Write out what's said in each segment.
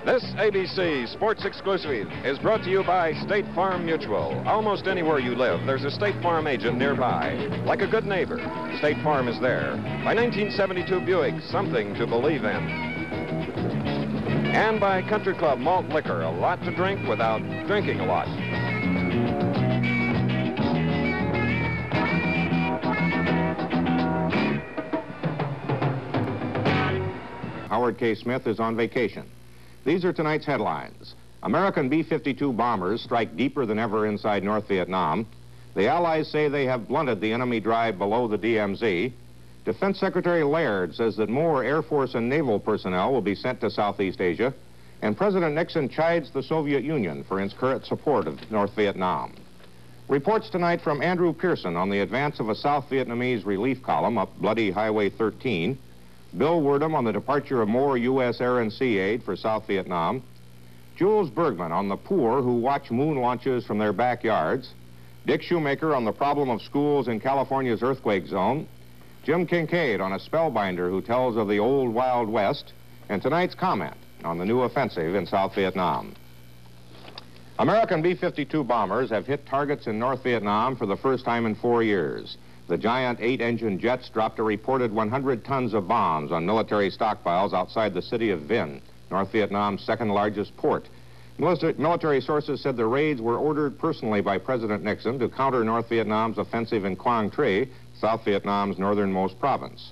This ABC Sports Exclusive is brought to you by State Farm Mutual. Almost anywhere you live, there's a State Farm agent nearby. Like a good neighbor, State Farm is there. By 1972 Buick, something to believe in. And by Country Club Malt Liquor, a lot to drink without drinking a lot. Howard K. Smith is on vacation. These are tonight's headlines. American B-52 bombers strike deeper than ever inside North Vietnam. The Allies say they have blunted the enemy drive below the DMZ. Defense Secretary Laird says that more Air Force and naval personnel will be sent to Southeast Asia. And President Nixon chides the Soviet Union for its current support of North Vietnam. Reports tonight from Andrew Pearson on the advance of a South Vietnamese relief column up bloody Highway 13. Bill Werdum on the departure of more U.S. Air and Sea aid for South Vietnam. Jules Bergman on the poor who watch moon launches from their backyards. Dick Shoemaker on the problem of schools in California's earthquake zone. Jim Kincaid on a spellbinder who tells of the old Wild West. And tonight's comment on the new offensive in South Vietnam. American B-52 bombers have hit targets in North Vietnam for the first time in 4 years. The giant 8-engine jets dropped a reported 100 tons of bombs on military stockpiles outside the city of Vinh, North Vietnam's second-largest port. Military sources said the raids were ordered personally by President Nixon to counter North Vietnam's offensive in Quang Tri, South Vietnam's northernmost province.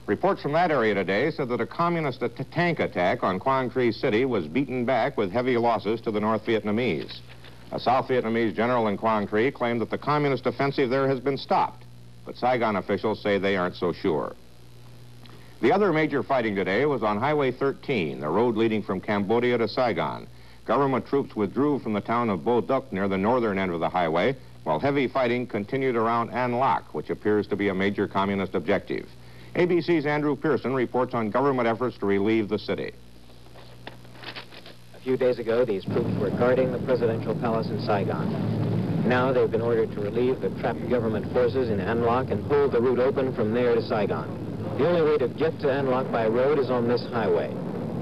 Reports from that area today said that a communist tank attack on Quang Tri City was beaten back with heavy losses to the North Vietnamese. A South Vietnamese general in Quang Tri claimed that the communist offensive there has been stopped. But Saigon officials say they aren't so sure. The other major fighting today was on Highway 13, the road leading from Cambodia to Saigon. Government troops withdrew from the town of Bo Duc near the northern end of the highway, while heavy fighting continued around An Lac, which appears to be a major communist objective. ABC's Andrew Pearson reports on government efforts to relieve the city. A few days ago, these troops were guarding the presidential palace in Saigon. Now they've been ordered to relieve the trapped government forces in An Lac and hold the route open from there to Saigon. The only way to get to An Lac by road is on this highway,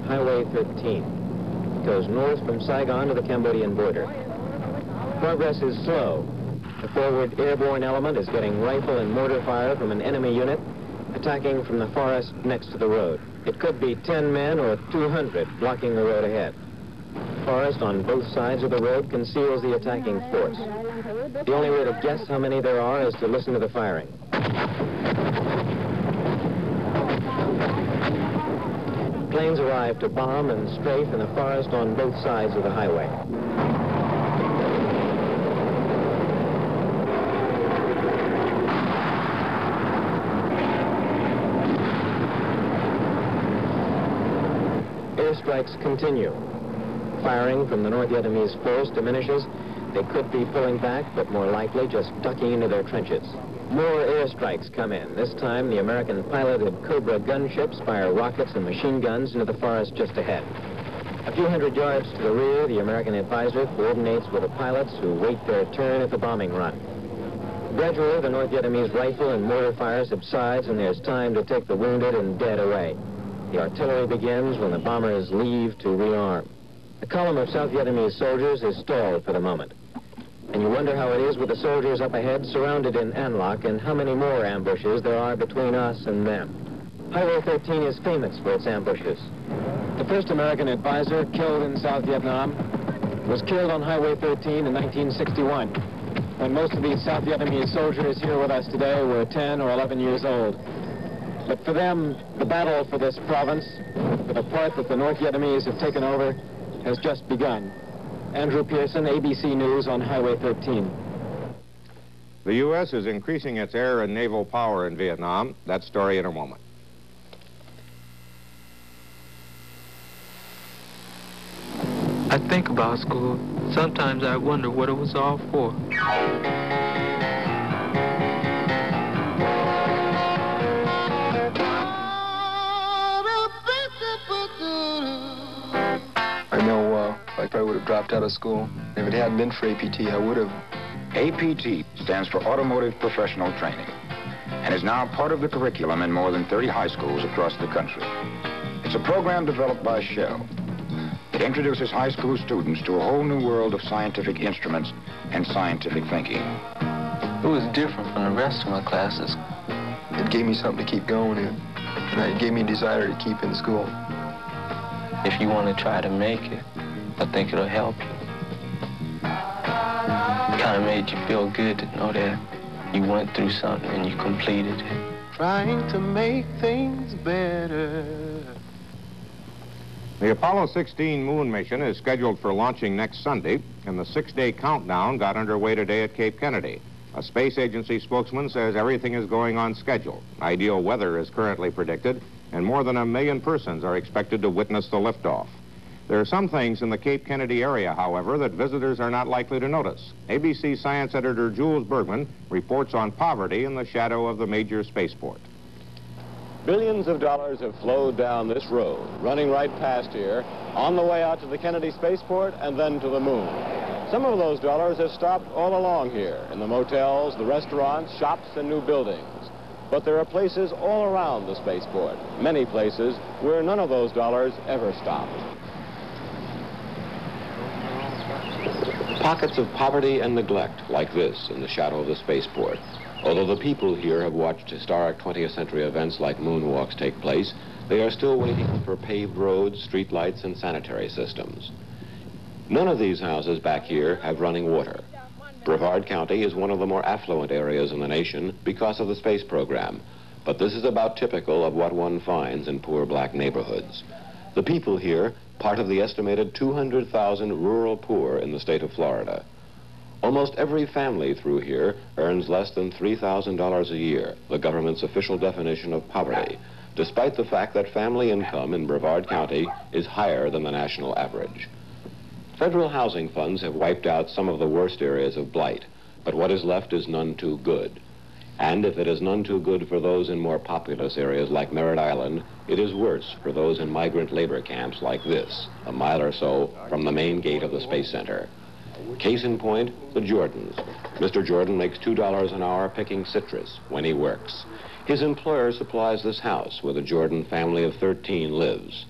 Highway 13. It goes north from Saigon to the Cambodian border. Progress is slow. The forward airborne element is getting rifle and mortar fire from an enemy unit attacking from the forest next to the road. It could be 10 men or 200 blocking the road ahead. Forest on both sides of the road conceals the attacking force. The only way to guess how many there are is to listen to the firing. Planes arrive to bomb and strafe in the forest on both sides of the highway. Airstrikes continue. Firing from the North Vietnamese force diminishes. They could be pulling back, but more likely just ducking into their trenches. More airstrikes come in. This time, the American piloted Cobra gunships fire rockets and machine guns into the forest just ahead. A few hundred yards to the rear, the American advisor coordinates with the pilots who wait their turn at the bombing run. Gradually, the North Vietnamese rifle and mortar fire subsides, and there's time to take the wounded and dead away. The artillery begins when the bombers leave to rearm. The column of South Vietnamese soldiers is stalled for the moment. And you wonder how it is with the soldiers up ahead surrounded in An Lac and how many more ambushes there are between us and them. Highway 13 is famous for its ambushes. The first American advisor killed in South Vietnam was killed on Highway 13 in 1961, when most of these South Vietnamese soldiers here with us today were 10 or 11 years old. But for them, the battle for this province, for the part that the North Vietnamese have taken over, has just begun. Andrew Pearson, ABC News on Highway 13. The U.S. is increasing its air and naval power in Vietnam. That story in a moment. I think about school. Sometimes I wonder what it was all for. I know I probably would have dropped out of school. If it hadn't been for APT, I would have. APT stands for Automotive Professional Training and is now part of the curriculum in more than 30 high schools across the country. It's a program developed by Shell. It introduces high school students to a whole new world of scientific instruments and scientific thinking. It was different from the rest of my classes. It gave me something to keep going in, and it gave me a desire to keep in school. If you want to try to make it, I think it'll help you. It kind of made you feel good to know that you went through something and you completed it. Trying to make things better. The Apollo 16 moon mission is scheduled for launching next Sunday, and the 6-day countdown got underway today at Cape Kennedy. A space agency spokesman says everything is going on schedule. Ideal weather is currently predicted, and more than 1 million persons are expected to witness the liftoff. There are some things in the Cape Kennedy area, however, that visitors are not likely to notice. ABC science editor Jules Bergman reports on poverty in the shadow of the major spaceport. Billions of dollars have flowed down this road, running right past here, on the way out to the Kennedy spaceport and then to the moon. Some of those dollars have stopped all along here, in the motels, the restaurants, shops, and new buildings. But there are places all around the spaceport, many places where none of those dollars ever stopped. Pockets of poverty and neglect like this in the shadow of the spaceport. Although the people here have watched historic 20th century events like moonwalks take place, they are still waiting for paved roads, streetlights, and sanitary systems. None of these houses back here have running water. Brevard County is one of the more affluent areas in the nation because of the space program, but this is about typical of what one finds in poor black neighborhoods. The people here, part of the estimated 200,000 rural poor in the state of Florida. Almost every family through here earns less than $3,000 a year, the government's official definition of poverty, despite the fact that family income in Brevard County is higher than the national average. Federal housing funds have wiped out some of the worst areas of blight, but what is left is none too good. And if it is none too good for those in more populous areas like Merritt Island, it is worse for those in migrant labor camps like this, a mile or so from the main gate of the Space Center. Case in point, the Jordans. Mr. Jordan makes $2 an hour picking citrus when he works. His employer supplies this house where the Jordan family of 13 lives.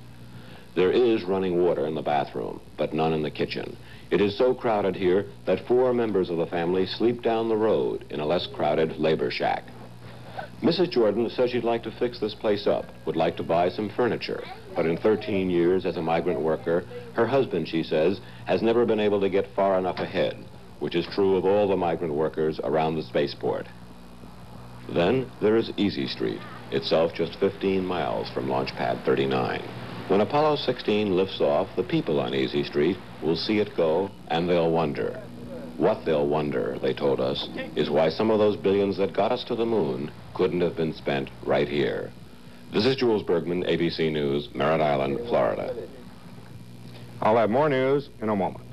There is running water in the bathroom, but none in the kitchen. It is so crowded here that 4 members of the family sleep down the road in a less crowded labor shack. Mrs. Jordan says she'd like to fix this place up, would like to buy some furniture, but in 13 years as a migrant worker, her husband, she says, has never been able to get far enough ahead, which is true of all the migrant workers around the spaceport. Then there is Easy Street, itself just 15 miles from Launch Pad 39. When Apollo 16 lifts off, the people on Easy Street will see it go, and they'll wonder. What they'll wonder, they told us, is why some of those billions that got us to the moon couldn't have been spent right here. This is Jules Bergman, ABC News, Merritt Island, Florida. I'll have more news in a moment.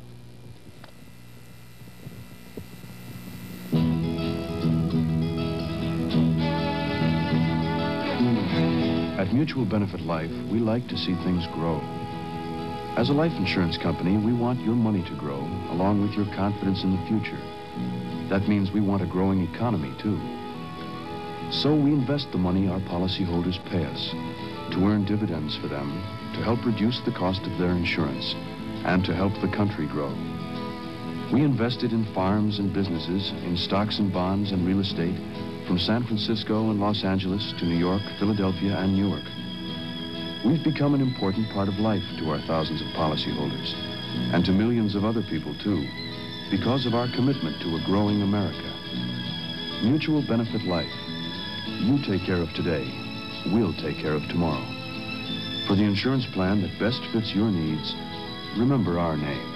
At Mutual Benefit Life, we like to see things grow. As a life insurance company, we want your money to grow, along with your confidence in the future. That means we want a growing economy, too. So we invest the money our policyholders pay us to earn dividends for them, to help reduce the cost of their insurance, and to help the country grow. We invested in farms and businesses, in stocks and bonds and real estate, from San Francisco and Los Angeles to New York, Philadelphia, and Newark. We've become an important part of life to our thousands of policyholders, and to millions of other people, too, because of our commitment to a growing America. Mutual Benefit Life. You take care of today, we'll take care of tomorrow. For the insurance plan that best fits your needs, remember our name.